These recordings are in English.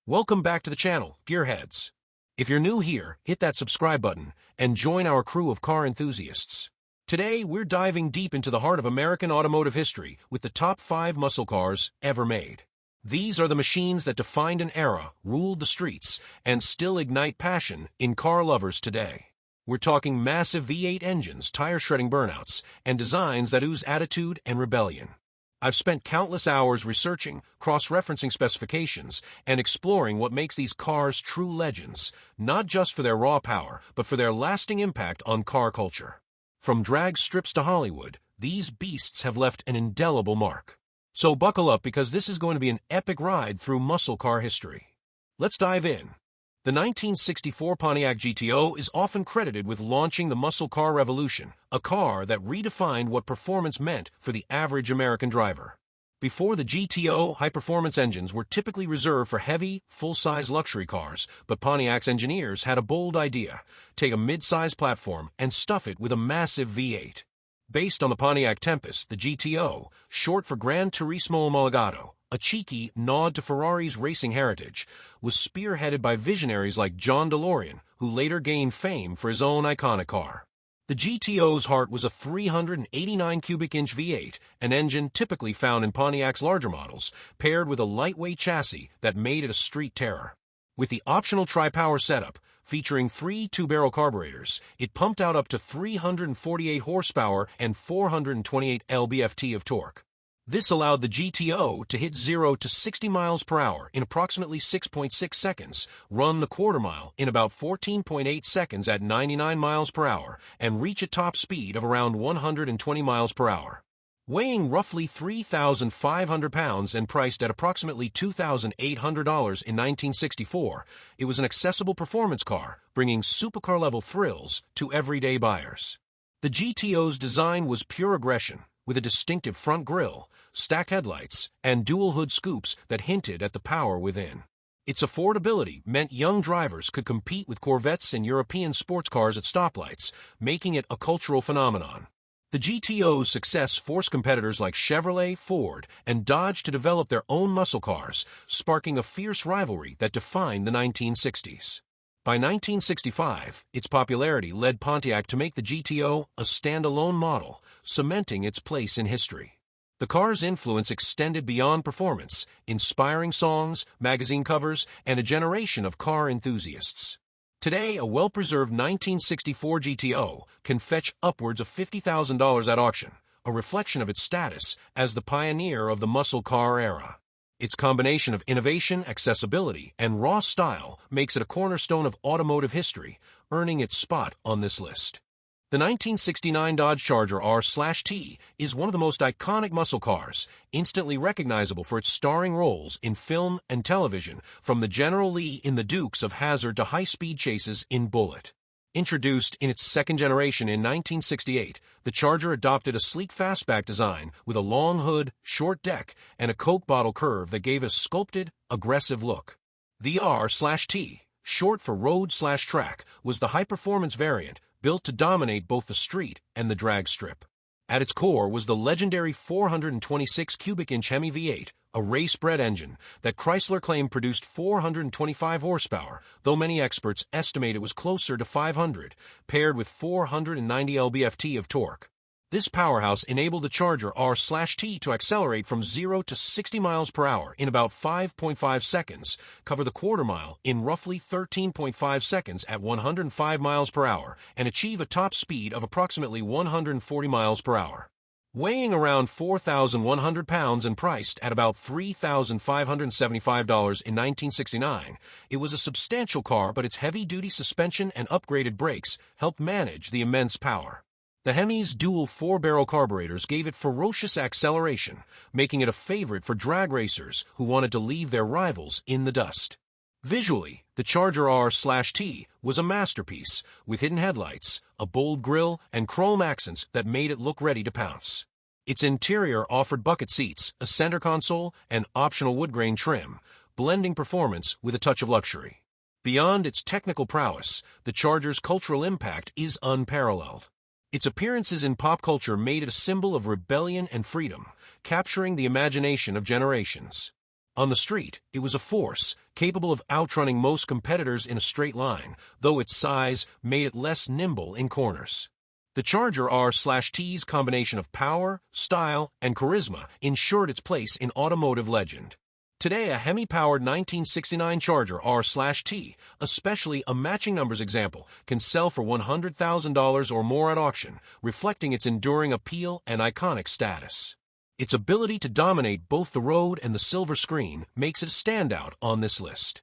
Welcome back to the channel, Gearheads. If you're new here, hit that subscribe button and join our crew of car enthusiasts. Today, we're diving deep into the heart of American automotive history with the top 5 muscle cars ever made. These are the machines that defined an era, ruled the streets, and still ignite passion in car lovers today. We're talking massive V8 engines, tire-shredding burnouts, and designs that ooze attitude and rebellion. I've spent countless hours researching, cross-referencing specifications, and exploring what makes these cars true legends, not just for their raw power, but for their lasting impact on car culture. From drag strips to Hollywood, these beasts have left an indelible mark. So buckle up because this is going to be an epic ride through muscle car history. Let's dive in. The 1964 Pontiac GTO is often credited with launching the muscle car revolution, a car that redefined what performance meant for the average American driver. Before the GTO, high-performance engines were typically reserved for heavy, full-size luxury cars, but Pontiac's engineers had a bold idea: take a mid-size platform and stuff it with a massive V8. Based on the Pontiac Tempest, the GTO, short for Gran Turismo Omologato, a cheeky nod to Ferrari's racing heritage, was spearheaded by visionaries like John DeLorean, who later gained fame for his own iconic car. The GTO's heart was a 389 cubic inch V8, an engine typically found in Pontiac's larger models, paired with a lightweight chassis that made it a street terror. With the optional tri-power setup, featuring 3 two-barrel carburetors, it pumped out up to 348 horsepower and 428 lb-ft of torque. This allowed the GTO to hit 0 to 60 miles per hour in approximately 6.6 seconds, run the quarter mile in about 14.8 seconds at 99 miles per hour, and reach a top speed of around 120 miles per hour. Weighing roughly 3,500 pounds and priced at approximately $2,800 in 1964, it was an accessible performance car, bringing supercar-level thrills to everyday buyers. The GTO's design was pure aggression, with a distinctive front grille, stack headlights, and dual-hood scoops that hinted at the power within. Its affordability meant young drivers could compete with Corvettes and European sports cars at stoplights, making it a cultural phenomenon. The GTO's success forced competitors like Chevrolet, Ford, and Dodge to develop their own muscle cars, sparking a fierce rivalry that defined the 1960s. By 1965, its popularity led Pontiac to make the GTO a standalone model, cementing its place in history. The car's influence extended beyond performance, inspiring songs, magazine covers, and a generation of car enthusiasts. Today, a well-preserved 1964 GTO can fetch upwards of $50,000 at auction, a reflection of its status as the pioneer of the muscle car era. Its combination of innovation, accessibility, and raw style makes it a cornerstone of automotive history, earning its spot on this list. The 1969 Dodge Charger R/T is one of the most iconic muscle cars, instantly recognizable for its starring roles in film and television, from the General Lee in The Dukes of Hazzard to high-speed chases in Bullitt. Introduced in its second generation in 1968, the Charger adopted a sleek fastback design with a long hood, short deck, and a Coke bottle curve that gave a sculpted, aggressive look. The R/T, short for road/track, was the high-performance variant built to dominate both the street and the drag strip. At its core was the legendary 426 cubic inch Hemi V8, a race-bred engine that Chrysler claimed produced 425 horsepower, though many experts estimate it was closer to 500, paired with 490 lb-ft of torque. This powerhouse enabled the Charger R/T to accelerate from 0 to 60 miles per hour in about 5.5 seconds, cover the quarter mile in roughly 13.5 seconds at 105 miles per hour, and achieve a top speed of approximately 140 miles per hour. Weighing around 4,100 pounds and priced at about $3,575 in 1969, it was a substantial car, but its heavy-duty suspension and upgraded brakes helped manage the immense power. The Hemi's dual 4-barrel carburetors gave it ferocious acceleration, making it a favorite for drag racers who wanted to leave their rivals in the dust. Visually, the Charger R/T was a masterpiece, with hidden headlights, a bold grille, and chrome accents that made it look ready to pounce. Its interior offered bucket seats, a center console, and optional wood grain trim, blending performance with a touch of luxury. Beyond its technical prowess, the Charger's cultural impact is unparalleled. Its appearances in pop culture made it a symbol of rebellion and freedom, capturing the imagination of generations. On the street, it was a force, capable of outrunning most competitors in a straight line, though its size made it less nimble in corners. The Charger R/T's combination of power, style, and charisma ensured its place in automotive legend. Today, a Hemi-powered 1969 Charger R/T, especially a matching numbers example, can sell for $100,000 or more at auction, reflecting its enduring appeal and iconic status. Its ability to dominate both the road and the silver screen makes it a standout on this list.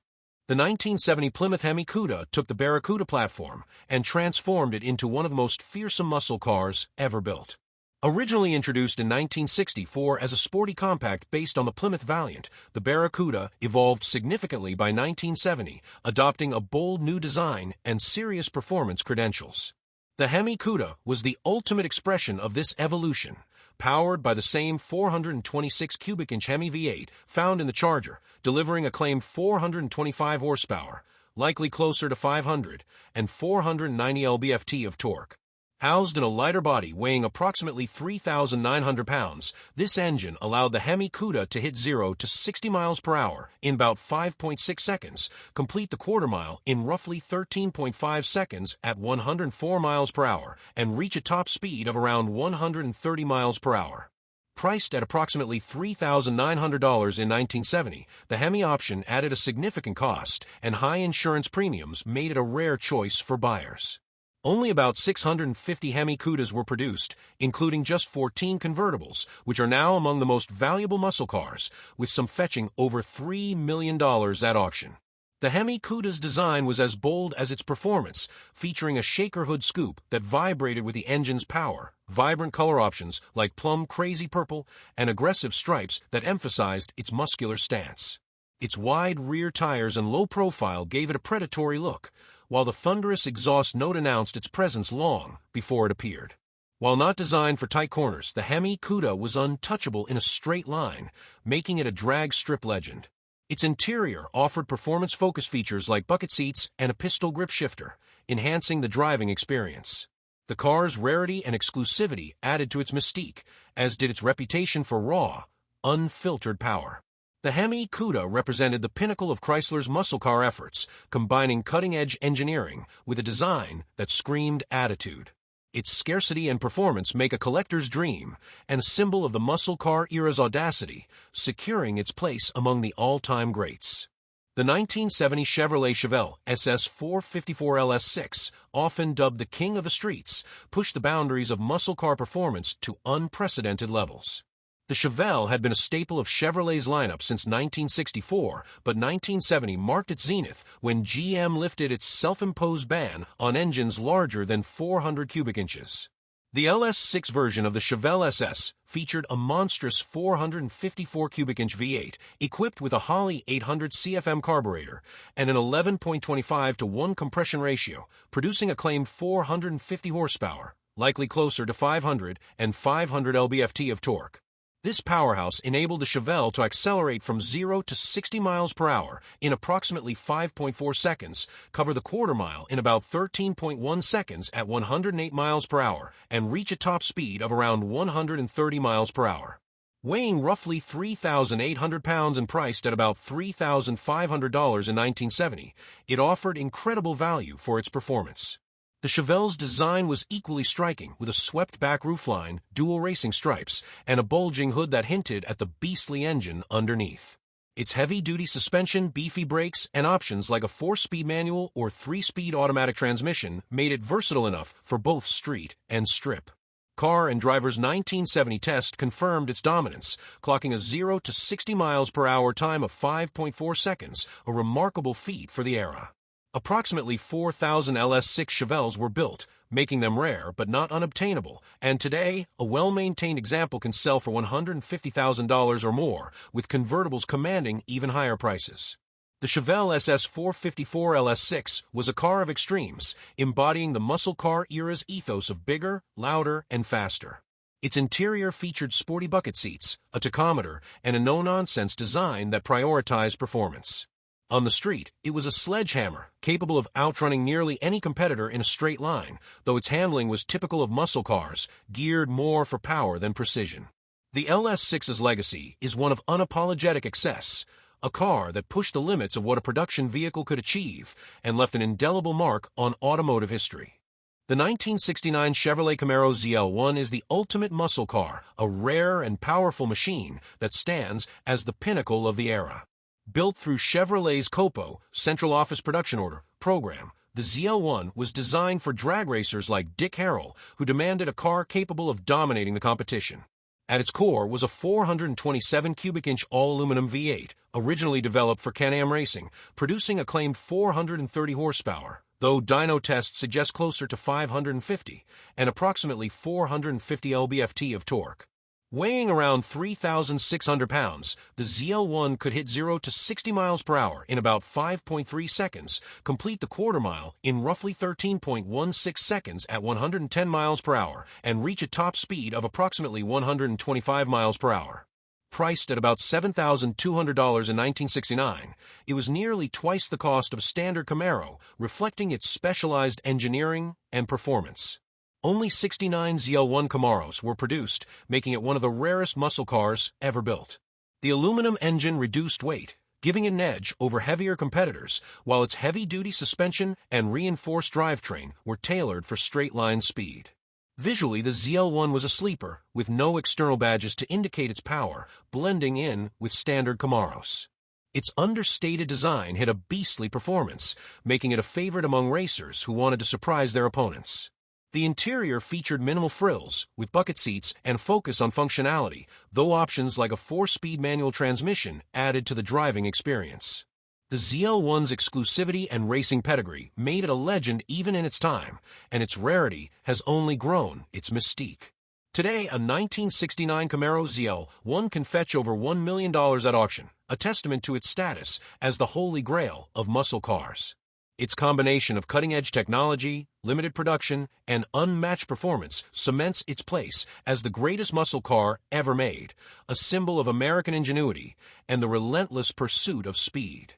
The 1970 Plymouth Hemi Cuda took the Barracuda platform and transformed it into one of the most fearsome muscle cars ever built. Originally introduced in 1964 as a sporty compact based on the Plymouth Valiant, the Barracuda evolved significantly by 1970, adopting a bold new design and serious performance credentials. The Hemi Cuda was the ultimate expression of this evolution, powered by the same 426 cubic inch Hemi V8 found in the Charger, delivering a claimed 425 horsepower, likely closer to 500, and 490 lb-ft of torque. Housed in a lighter body weighing approximately 3,900 pounds, this engine allowed the Hemi Cuda to hit 0 to 60 miles per hour in about 5.6 seconds, complete the quarter mile in roughly 13.5 seconds at 104 miles per hour, and reach a top speed of around 130 miles per hour. Priced at approximately $3,900 in 1970, the Hemi option added a significant cost, and high insurance premiums made it a rare choice for buyers. Only about 650 Hemi Cudas were produced, including just 14 convertibles, which are now among the most valuable muscle cars, with some fetching over $3 million at auction. The Hemi Cuda's design was as bold as its performance, featuring a shaker hood scoop that vibrated with the engine's power, vibrant color options like plum crazy purple, and aggressive stripes that emphasized its muscular stance. Its wide rear tires and low profile gave it a predatory look, while the thunderous exhaust note announced its presence long before it appeared. While not designed for tight corners, the Hemi Cuda was untouchable in a straight line, making it a drag strip legend. Its interior offered performance-focused features like bucket seats and a pistol grip shifter, enhancing the driving experience. The car's rarity and exclusivity added to its mystique, as did its reputation for raw, unfiltered power. The Hemi Cuda represented the pinnacle of Chrysler's muscle car efforts, combining cutting-edge engineering with a design that screamed attitude. Its scarcity and performance make a collector's dream, and a symbol of the muscle car era's audacity, securing its place among the all-time greats. The 1970 Chevrolet SS 454 LS6, often dubbed the King of the Streets, pushed the boundaries of muscle car performance to unprecedented levels. The Chevel had been a staple of Chevrolet's lineup since 1964, but 1970 marked its zenith when GM lifted its self-imposed ban on engines larger than 400 cubic inches. The LS6 version of the Chevel SS featured a monstrous 454 cubic inch V8 equipped with a Holley 800 CFM carburetor and an 11.25 to 1 compression ratio, producing a claimed 450 horsepower, likely closer to 500 and 500 lb-ft of torque. This powerhouse enabled the Chevel to accelerate from 0 to 60 miles per hour in approximately 5.4 seconds, cover the quarter mile in about 13.1 seconds at 108 miles per hour, and reach a top speed of around 130 miles per hour. Weighing roughly 3,800 pounds and priced at about $3,500 in 1970, it offered incredible value for its performance. The Chevel's design was equally striking, with a swept-back roofline, dual racing stripes, and a bulging hood that hinted at the beastly engine underneath. Its heavy-duty suspension, beefy brakes, and options like a 4-speed manual or 3-speed automatic transmission made it versatile enough for both street and strip. Car and Driver's 1970 test confirmed its dominance, clocking a 0 to 60 miles per hour time of 5.4 seconds, a remarkable feat for the era. Approximately 4,000 LS6 Chevels were built, making them rare but not unobtainable, and today, a well-maintained example can sell for $150,000 or more, with convertibles commanding even higher prices. The Chevel SS 454 LS6 was a car of extremes, embodying the muscle car era's ethos of bigger, louder, and faster. Its interior featured sporty bucket seats, a tachometer, and a no-nonsense design that prioritized performance. On the street, it was a sledgehammer, capable of outrunning nearly any competitor in a straight line, though its handling was typical of muscle cars, geared more for power than precision. The LS6's legacy is one of unapologetic excess, a car that pushed the limits of what a production vehicle could achieve and left an indelible mark on automotive history. The 1969 Chevrolet Camaro ZL1 is the ultimate muscle car, a rare and powerful machine that stands as the pinnacle of the era. Built through Chevrolet's COPO, Central Office Production Order, program, the ZL1 was designed for drag racers like Dick Harrell, who demanded a car capable of dominating the competition. At its core was a 427 cubic inch all-aluminum V8, originally developed for Can-Am racing, producing a claimed 430 horsepower, though dyno tests suggest closer to 550, and approximately 450 lb-ft of torque. Weighing around 3,600 pounds, the ZL1 could hit 0 to 60 miles per hour in about 5.3 seconds, complete the quarter mile in roughly 13.16 seconds at 110 miles per hour, and reach a top speed of approximately 125 miles per hour. Priced at about $7,200 in 1969, it was nearly twice the cost of a standard Camaro, reflecting its specialized engineering and performance. Only 69 ZL1 Camaros were produced, making it one of the rarest muscle cars ever built. The aluminum engine reduced weight, giving it an edge over heavier competitors, while its heavy-duty suspension and reinforced drivetrain were tailored for straight-line speed. Visually, the ZL1 was a sleeper, with no external badges to indicate its power, blending in with standard Camaros. Its understated design hid a beastly performance, making it a favorite among racers who wanted to surprise their opponents. The interior featured minimal frills, with bucket seats and focus on functionality, though options like a 4-speed manual transmission added to the driving experience. The ZL1's exclusivity and racing pedigree made it a legend even in its time, and its rarity has only grown its mystique. Today, a 1969 Camaro ZL1 can fetch over $1 million at auction, a testament to its status as the holy grail of muscle cars. Its combination of cutting-edge technology, limited production, and unmatched performance cements its place as the greatest muscle car ever made, a symbol of American ingenuity and the relentless pursuit of speed.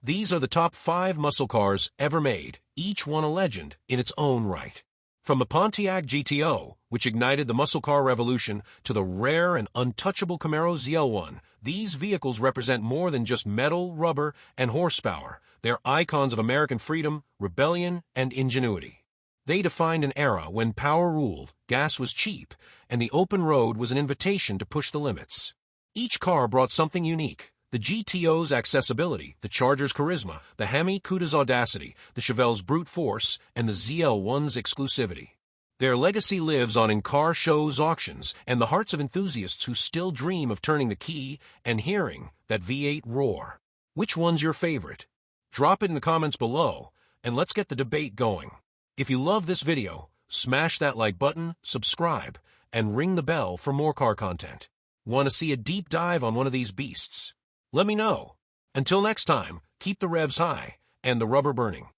These are the top 5 muscle cars ever made, each one a legend in its own right. From the Pontiac GTO, which ignited the muscle car revolution, to the rare and untouchable Camaro ZL1, these vehicles represent more than just metal, rubber, and horsepower. They're icons of American freedom, rebellion, and ingenuity. They defined an era when power ruled, gas was cheap, and the open road was an invitation to push the limits. Each car brought something unique. The GTO's accessibility, the Charger's charisma, the Hemi Cuda's audacity, the Chevel's brute force, and the ZL1's exclusivity. Their legacy lives on in car shows, auctions, and the hearts of enthusiasts who still dream of turning the key and hearing that V8 roar. Which one's your favorite? Drop it in the comments below, and let's get the debate going. If you love this video, smash that like button, subscribe, and ring the bell for more car content. Want to see a deep dive on one of these beasts? Let me know. Until next time, keep the revs high and the rubber burning.